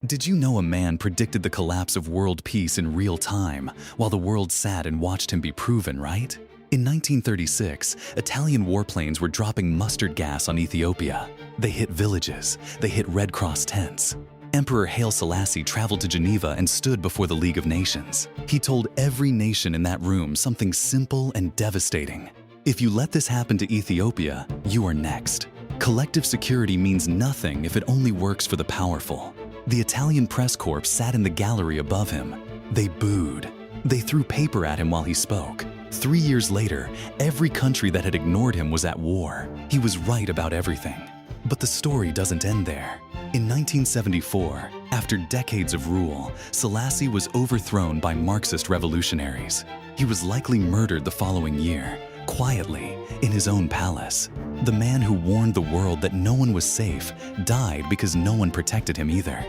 Did you know a man predicted the collapse of world peace in real time, while the world sat and watched him be proven right? In 1936, Italian warplanes were dropping mustard gas on Ethiopia. They hit villages, they hit Red Cross tents. Emperor Haile Selassie traveled to Geneva and stood before the League of Nations. He told every nation in that room something simple and devastating. If you let this happen to Ethiopia, you are next. Collective security means nothing if it only works for the powerful. The Italian press corps sat in the gallery above him. They booed. They threw paper at him while he spoke. 3 years later, every country that had ignored him was at war. He was right about everything. But the story doesn't end there. In 1974, after decades of rule, Selassie was overthrown by Marxist revolutionaries. He was likely murdered the following year, quietly, in his own palace. The man who warned the world that no one was safe died because no one protected him either.